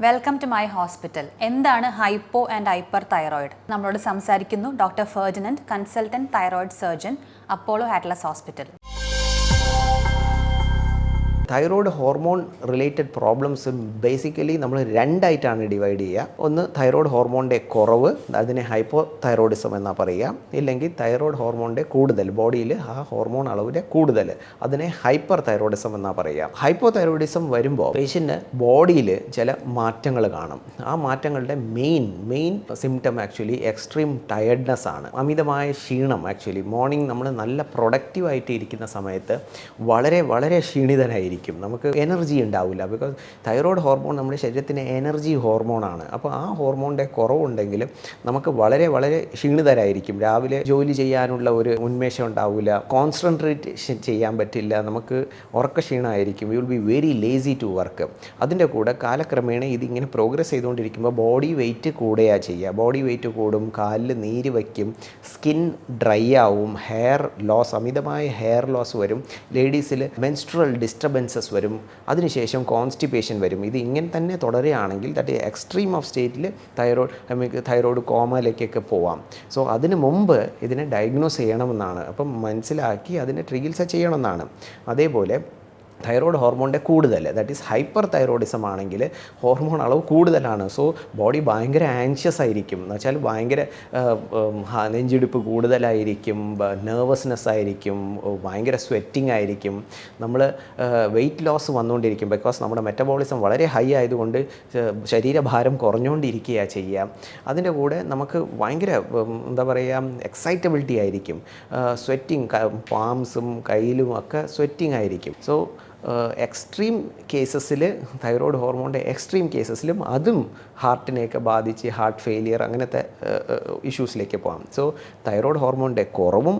Welcome to my hospital. എന്താണ് hypo and hyper thyroid? നമ്മളോട് സംസാരിക്കുന്നു doctor Ferdinand, consultant thyroid surgeon, Apollo Atlas hospital. Thyroid hormone related problems basically നമ്മൾ രണ്ടായിട്ടാണ് divide ചെയ്യുക. ഒന്ന് തൈറോയ്ഡ് ഹോർമോണിൻ്റെ കുറവ്, അതിനെ ഹൈപ്പോ തൈറോയിഡിസം എന്നാണ് പറയുക. ഇല്ലെങ്കിൽ തൈറോയ്ഡ് ഹോർമോണിൻ്റെ കൂടുതൽ, ബോഡിയിൽ ആ ഹോർമോൺ അളവിൻ്റെ കൂടുതൽ, അതിനെ ഹൈപ്പർ തൈറോയിഡിസം എന്നാണ് പറയുക. ഹൈപ്പോ തൈറോയിഡിസം വരുമ്പോൾ പേഷ്യൻ്റ് ബോഡിയിൽ ചില മാറ്റങ്ങൾ കാണും. ആ മാറ്റങ്ങളുടെ main symptom actually extreme tiredness ആണ്. അമിതമായ ക്ഷീണം. ആക്ച്വലി മോർണിംഗ് നമ്മൾ നല്ല പ്രൊഡക്റ്റീവായിട്ട് ഇരിക്കുന്ന സമയത്ത് വളരെ ക്ഷീണിതനായിരിക്കും. നമുക്ക് എനർജി ഉണ്ടാവില്ല. ബിക്കോസ് തൈറോയ്ഡ് ഹോർമോൺ നമ്മുടെ ശരീരത്തിന് എനർജി ഹോർമോണാണ്. അപ്പോൾ ആ ഹോർമോണിൻ്റെ കുറവുണ്ടെങ്കിൽ നമുക്ക് വളരെ ക്ഷീണിതരായിരിക്കും. രാവിലെ ജോലി ചെയ്യാനുള്ള ഒരു ഉന്മേഷം ഉണ്ടാവില്ല, കോൺസെൻട്രേറ്റ് ചെയ്യാൻ പറ്റില്ല, നമുക്ക് ഉറക്കക്ഷീണമായിരിക്കും, you will be very lazy to work. അതിൻ്റെ കൂടെ കാലക്രമേണ ഇതിങ്ങനെ പ്രോഗ്രസ് ചെയ്തുകൊണ്ടിരിക്കുമ്പോൾ ബോഡി വെയിറ്റ് കൂടുകയാണ് ചെയ്യുക. ബോഡി വെയിറ്റ് കൂടും, കാലിൽ നീര് വയ്ക്കും, സ്കിൻ ഡ്രൈ ആവും, ഹെയർ ലോസ്, അമിതമായ ഹെയർ ലോസ് വരും, ലേഡീസിൽ മെൻസ്ട്രുവൽ ഡിസ്റ്റർബൻസസ് വരും, അതിനുശേഷം കോൺസ്റ്റിപ്പേഷൻ വരും. ഇത് ഇങ്ങനെ തന്നെ തുടരുകയാണെങ്കിൽ ദാറ്റ് എക്സ്ട്രീം ഓഫ് സ്റ്റേറ്റിൽ തൈറോയ്ഡ് കോമയിലേക്കൊക്കെ പോവാം. സോ അതിന് മുമ്പ് ഇതിനെ ഡയഗ്നോസ് ചെയ്യണമെന്നാണ്. അപ്പം മനസ്സിലാക്കി അതിനെ ചികിത്സ ചെയ്യണമെന്നാണ്. അതേപോലെ തൈറോയ്ഡ് ഹോർമോണിൻ്റെ കൂടുതൽ, ദാറ്റ് ഈസ് ഹൈപ്പർ തൈറോയിഡിസം ആണെങ്കിൽ ഹോർമോൺ അളവ് കൂടുതലാണ്. സോ ബോഡി ഭയങ്കര ആൻഷ്യസ് ആയിരിക്കും. എന്ന് വെച്ചാൽ ഭയങ്കര നെഞ്ചിടിപ്പ് കൂടുതലായിരിക്കും, നെർവസ്നെസ് ആയിരിക്കും, ഭയങ്കര സ്വെറ്റിംഗ് ആയിരിക്കും. നമ്മൾ വെയിറ്റ് ലോസ് വന്നുകൊണ്ടിരിക്കും. ബിക്കോസ് നമ്മുടെ മെറ്റബോളിസം വളരെ ഹൈ ആയതുകൊണ്ട് ശരീരഭാരം കുറഞ്ഞുകൊണ്ടിരിക്കുകയാണ് ചെയ്യുക. അതിൻ്റെ കൂടെ നമുക്ക് ഭയങ്കര എന്താ പറയുക, എക്സൈറ്റബിലിറ്റി ആയിരിക്കും, സ്വെറ്റിംഗ്, പാംസും കയ്യിലും ഒക്കെ സ്വെറ്റിംഗ് ആയിരിക്കും. സോ എക്സ്ട്രീം കേസസിൽ, തൈറോയ്ഡ് ഹോർമോണിൻ്റെ എക്സ്ട്രീം കേസസിലും അതും ഹാർട്ടിനെയൊക്കെ ബാധിച്ച് ഹാർട്ട് ഫെയിലിയർ അങ്ങനത്തെ ഇഷ്യൂസിലേക്ക് പോകാം. സോ തൈറോയ്ഡ് ഹോർമോണിൻ്റെ കുറവും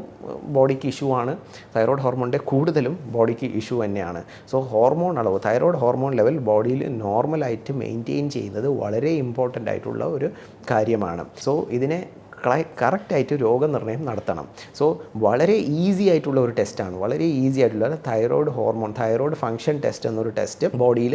ബോഡിക്ക് ഇഷ്യൂ ആണ്, തൈറോയ്ഡ് ഹോർമോണിൻ്റെ കൂടുതലും ബോഡിക്ക് ഇഷ്യൂ തന്നെയാണ്. സോ ഹോർമോൺ അളവ്, തൈറോയ്ഡ് ഹോർമോൺ ലെവൽ ബോഡിയിൽ നോർമലായിട്ട് മെയിൻറ്റെയിൻ ചെയ്യുന്നത് വളരെ ഇമ്പോർട്ടൻ്റ് ആയിട്ടുള്ള ഒരു കാര്യമാണ്. സോ ഇതിനെ കറക്റ്റായിട്ട് രോഗനിർണയം നടത്തണം. സോ വളരെ ഈസി ആയിട്ടുള്ള ഒരു ടെസ്റ്റാണ്, വളരെ ഈസി ആയിട്ടുള്ള thyroid hormone, thyroid function test എന്നൊരു ടെസ്റ്റ് ബോഡിയിൽ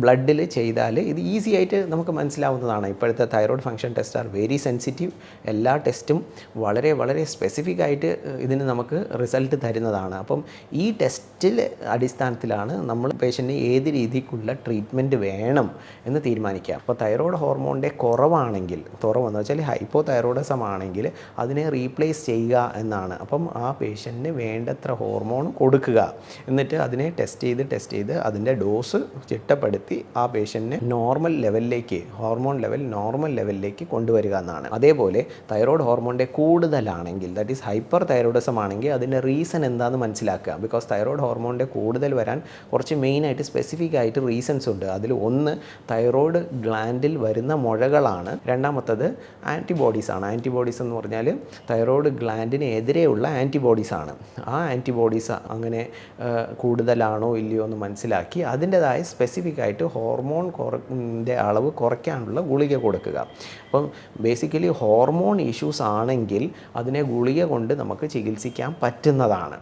ബ്ലഡിൽ ചെയ്താൽ ഇത് ഈസി ആയിട്ട് നമുക്ക് മനസ്സിലാവുന്നതാണ്. ഇപ്പോഴത്തെ thyroid function test are very sensitive. എല്ലാ ടെസ്റ്റും വളരെ സ്പെസിഫിക് ആയിട്ട് ഇതിന് നമുക്ക് റിസൾട്ട് തരുന്നതാണ്. അപ്പം ഈ ടെസ്റ്റിൽ അടിസ്ഥാനത്തിലാണ് നമ്മൾ പേഷ്യൻറ്റിന് ഏത് രീതിക്കുള്ള ട്രീറ്റ്മെൻറ്റ് വേണം എന്ന് തീരുമാനിക്കുക. അപ്പോൾ തൈറോയ്ഡ് ഹോർമോണിൻ്റെ കുറവാണെങ്കിൽ, കുറവെന്ന് വെച്ചാൽ ഹൈപ്പോ തൈറോയിഡ് ആണെങ്കിൽ അതിനെ റീപ്ലേസ് ചെയ്യുക എന്നാണ്. അപ്പം ആ പേഷ്യൻറ്റിന് വേണ്ടത്ര ഹോർമോൺ കൊടുക്കുക, എന്നിട്ട് അതിനെ ടെസ്റ്റ് ചെയ്ത് അതിൻ്റെ ഡോസ് ചിട്ടപ്പെടുത്തി ആ പേഷ്യൻറ്റിനെ നോർമൽ ലെവലിലേക്ക്, ഹോർമോൺ ലെവൽ നോർമൽ ലെവലിലേക്ക് കൊണ്ടുവരിക എന്നാണ്. അതേപോലെ തൈറോയ്ഡ് ഹോർമോണിൻ്റെ കൂടുതലാണെങ്കിൽ, ദാറ്റ് ഈസ് ഹൈപ്പർ തൈറോയിഡിസം ആണെങ്കിൽ അതിൻ്റെ റീസൺ എന്താണെന്ന് മനസ്സിലാക്കുക. ബിക്കോസ് തൈറോയ്ഡ് ഹോർമോണിൻ്റെ കൂടുതൽ വരാൻ കുറച്ച് മെയിനായിട്ട് സ്പെസിഫിക് ആയിട്ട് റീസൺസ് ഉണ്ട്. അതിൽ ഒന്ന് തൈറോയ്ഡ് ഗ്ലാൻഡിൽ വരുന്ന മുഴകളാണ്, രണ്ടാമത്തത് ആൻറ്റിബോഡീസ് ആണ്. ആൻറ്റിബോഡീസ് എന്ന് പറഞ്ഞാൽ തൈറോയ്ഡ് ഗ്ലാൻഡിന് എതിരെയുള്ള ആൻറ്റിബോഡീസാണ്. ആ ആൻറ്റിബോഡീസ് അങ്ങനെ കൂടുതലാണോ ഇല്ലയോ എന്ന് മനസ്സിലാക്കി അതിൻ്റെതായ സ്പെസിഫിക് ആയിട്ട് ഹോർമോണിൻ്റെ അളവ് കുറയ്ക്കാനുള്ള ഗുളിക കൊടുക്കുക. അപ്പം ബേസിക്കലി ഹോർമോൺ ഇഷ്യൂസ് ആണെങ്കിൽ അതിനെ ഗുളിക കൊണ്ട് നമുക്ക് ചികിത്സിക്കാൻ പറ്റുന്നതാണ്.